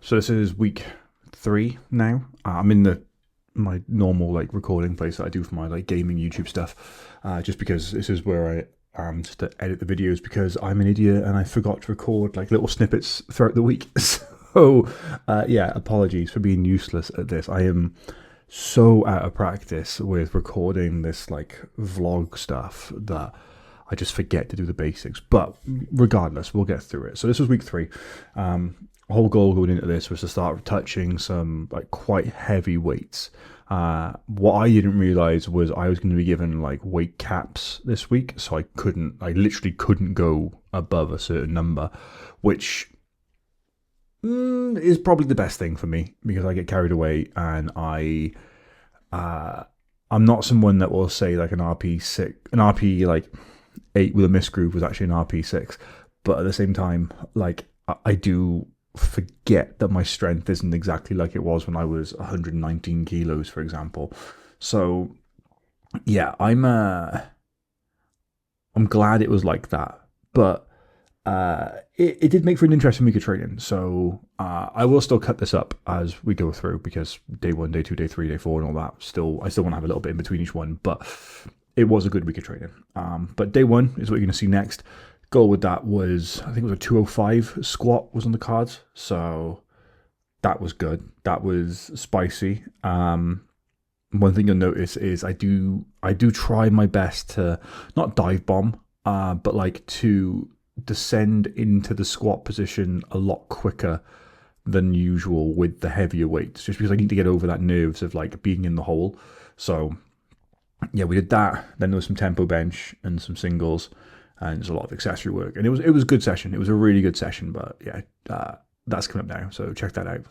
So this is week 3 now. I'm in my normal like recording place that I do for my like gaming YouTube stuff, just because this is where I am just to edit the videos, because I'm an idiot and I forgot to record like little snippets throughout the week. So yeah, apologies for being useless at this. I am so out of practice with recording this like vlog stuff that I just forget to do the basics. But regardless, we'll get through it. So this was week 3. Whole goal going into this was to start touching some like quite heavy weights. What I didn't realize was I was going to be given like weight caps this week, so I literally couldn't go above a certain number, which is probably the best thing for me, because I get carried away and I'm not someone that will say like an RP like 8 with a miss groove was actually an RP6, but at the same time, like I do forget that my strength isn't exactly like it was when I was 119 kilos, for example. So yeah, I'm glad it was like that, but it did make for an interesting week of training. So I will still cut this up as we go through, because day 1, day 2, day 3, day 4 and all that, I still want to have a little bit in between each one, but it was a good week of training. But day 1 is what you're going to see next. Goal with that was, I think it was a 205 squat was on the cards, so that was good. That was spicy. One thing you'll notice is I do try my best to not dive bomb, but like to descend into the squat position a lot quicker than usual with the heavier weights, just because I need to get over that nerves of like being in the hole. So yeah, we did that. Then there was some tempo bench and some singles, and there's a lot of accessory work, and it was a good session. It was a really good session. But yeah, that's coming up now, so check that out.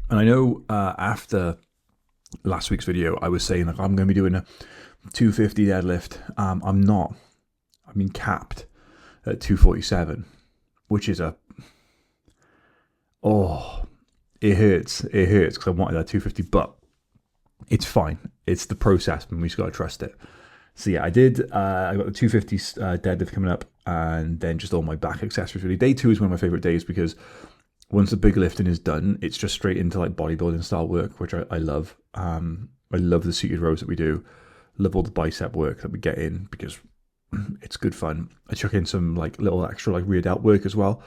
And I know after last week's video, I was saying like I'm going to be doing a 250 deadlift. I'm not. I mean, capped at 247, which is a Oh, it hurts. It hurts because I wanted that 250, but it's fine. It's the process, and we just got to trust it. So yeah, I did. I got the 250 deadlift coming up, and then just all my back accessories. Really, day 2 is one of my favorite days because once the big lifting is done, it's just straight into like bodybuilding style work, which I love. I love the seated rows that we do. Love all the bicep work that we get in because it's good fun. I chuck in some like little extra like rear delt work as well,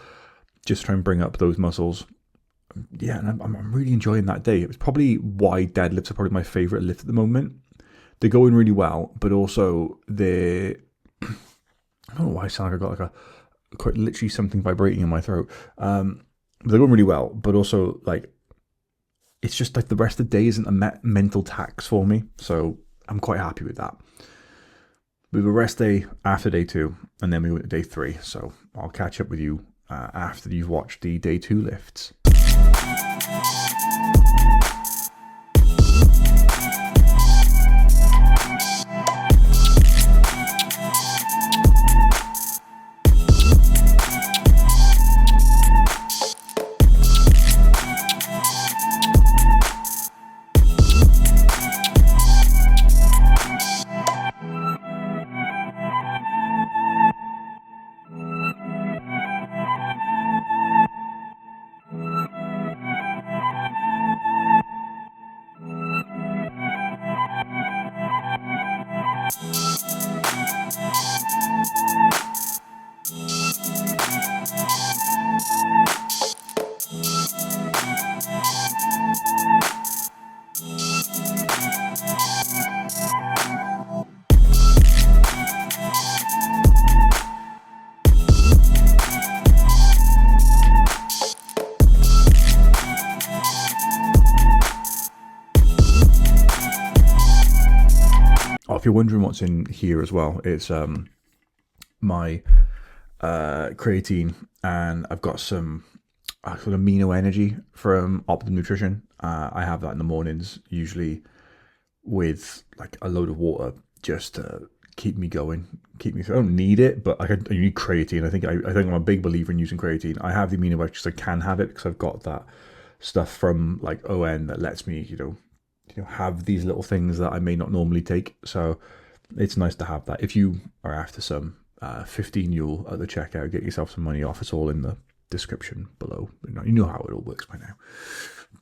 just try and bring up those muscles. Yeah, and I'm really enjoying that day. It was probably why deadlifts are probably my favorite lift at the moment. They're going really well, but also I don't know why I sound like I got like quite literally something vibrating in my throat. They're going really well, but also like it's just like the rest of the day isn't a mental tax for me, so I'm quite happy with that. We have a rest day after day 2, and then we go to day 3. So I'll catch up with you after you've watched the day 2 lifts. If you're wondering what's in here as well, it's my creatine, and I've got some sort of amino energy from Optimum Nutrition. I have that in the mornings, usually with like a load of water, just to keep me going, keep me through. I don't need it, but I need creatine. I think I'm a big believer in using creatine. I have the amino energy because I can have it because I've got that stuff from like ON that lets me, have these little things that I may not normally take. So it's nice to have that. If you are after some 15 Yule at the checkout, get yourself some money off. It's all in the description below. You know how it all works by now.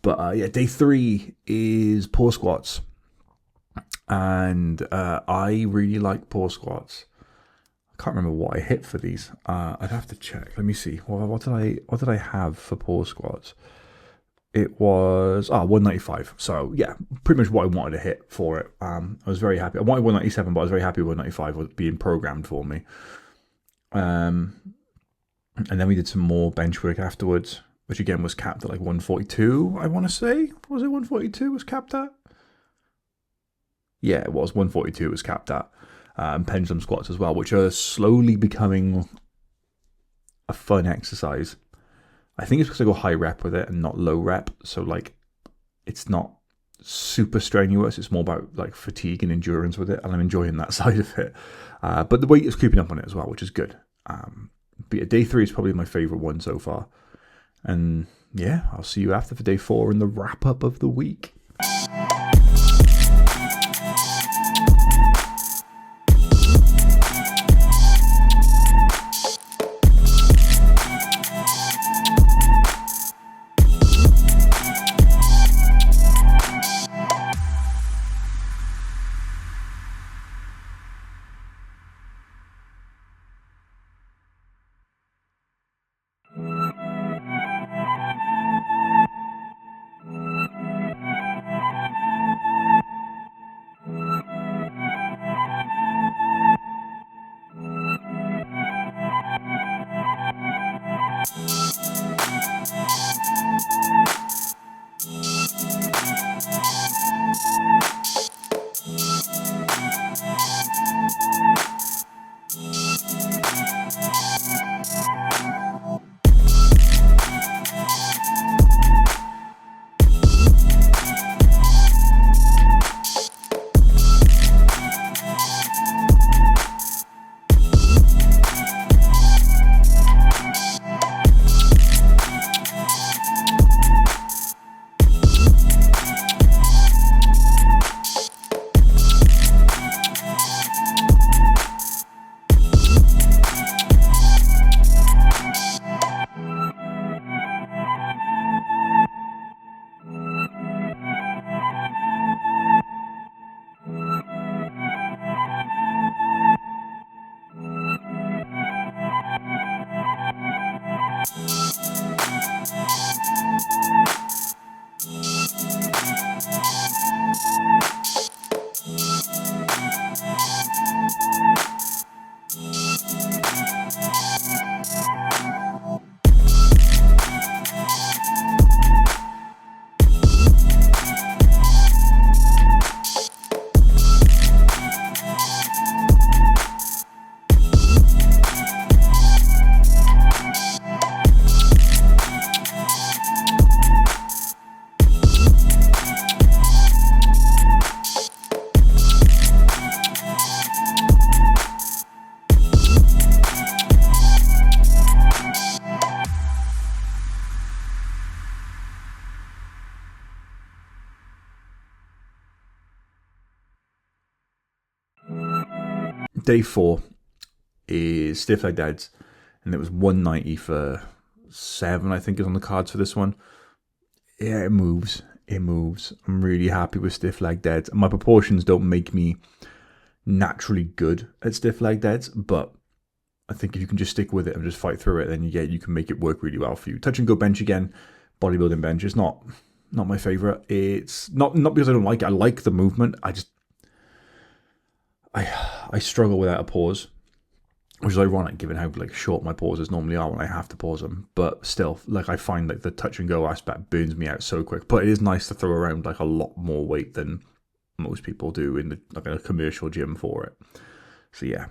But yeah, day 3 is poor squats, and I really like poor squats. I can't remember what I hit for these. I'd have to check. Let me see. What did I have for poor squats? It was 195. So yeah, pretty much what I wanted to hit for it. I was very happy. I wanted 197, but I was very happy with 195 being programmed for me. And then we did some more bench work afterwards, which again was capped at like 142. I want to say, was it 142? Was capped at? Yeah, it was 142. It was capped at. And pendulum squats as well, which are slowly becoming a fun exercise. I think it's because I go high rep with it and not low rep. So like, it's not super strenuous. It's more about like fatigue and endurance with it. And I'm enjoying that side of it. But the weight is creeping up on it as well, which is good. But yeah, day 3 is probably my favorite one so far. And yeah, I'll see you after for day 4 and the wrap up of the week. Day 4 is stiff leg deads, and it was 190 for 7, I think, is on the cards for this one. Yeah, it moves. It moves. I'm really happy with stiff leg deads. My proportions don't make me naturally good at stiff leg deads, but I think if you can just stick with it and just fight through it, then you can make it work really well for you. Touch and go bench again, bodybuilding bench is not my favorite. It's not because I don't like it. I like the movement. I struggle without a pause, which is ironic given how like short my pauses normally are when I have to pause them. But still, like I find like the touch and go aspect burns me out so quick. But it is nice to throw around like a lot more weight than most people do in like a commercial gym for it. So yeah.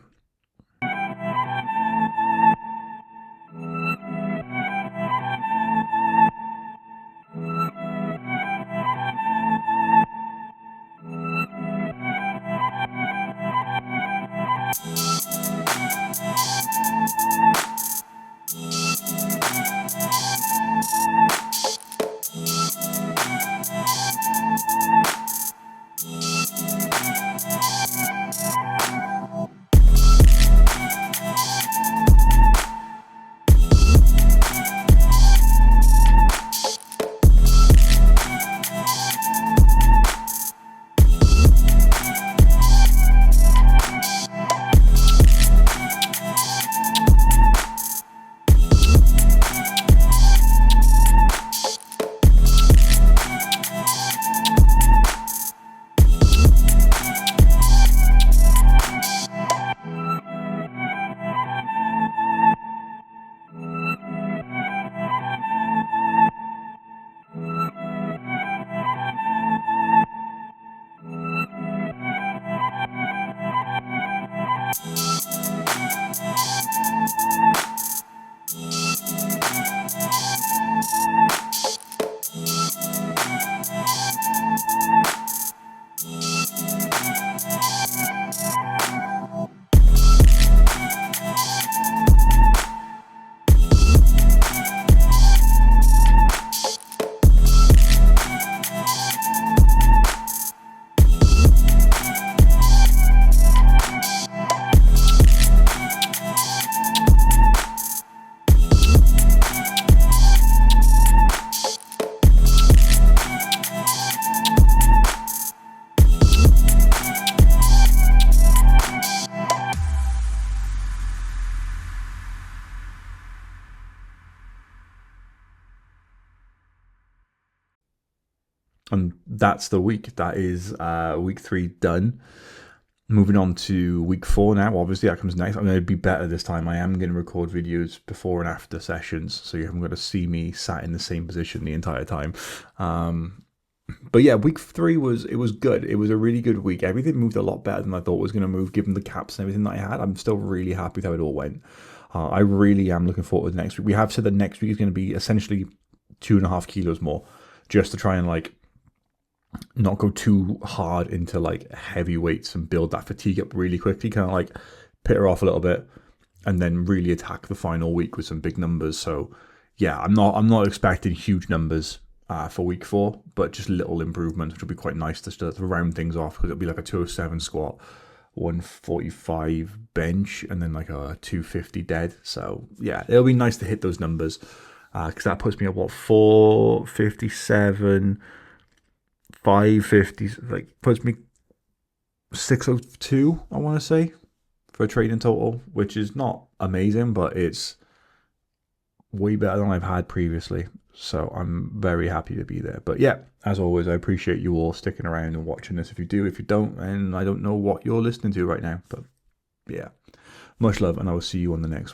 And that's the week. That is week 3 done. Moving on to week 4 now. Obviously, that comes next. I'm going to be better this time. I am going to record videos before and after sessions, so you haven't got to see me sat in the same position the entire time. But yeah, week 3 was good. It was a really good week. Everything moved a lot better than I thought it was going to move, given the caps and everything that I had. I'm still really happy with how it all went. I really am looking forward to next week. We have said that next week is going to be essentially 2.5 kilos more, just to try and like not go too hard into like heavy weights and build that fatigue up really quickly, kind of like peter off a little bit and then really attack the final week with some big numbers. So yeah, I'm not expecting huge numbers for week 4, but just little improvements, which will be quite nice to round things off, because it'll be like a 207 squat, 145 bench, and then like a 250 dead. So yeah, it'll be nice to hit those numbers, because that puts me at 457, 550, like puts me 602, I want to say, for a training total, which is not amazing, but it's way better than I've had previously. So I'm very happy to be there. But yeah, as always, I appreciate you all sticking around and watching this. If you do, if you don't, and I don't know what you're listening to right now. But yeah, much love, and I will see you on the next one.